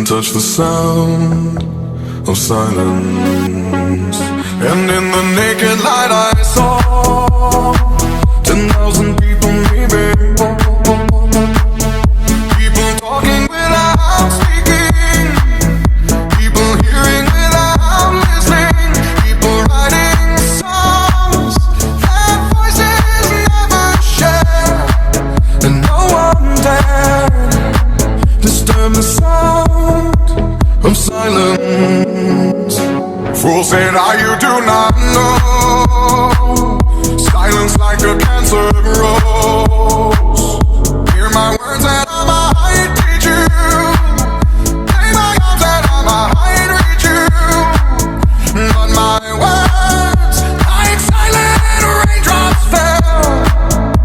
touch the sound of silence. And in the naked light I saw 10,000 people maybe. People talking without speaking. People hearing without listening. People writing songs that voices never share. And no one dared disturb the sound of silence. Fools said, you do not know. Silence like a cancer grows.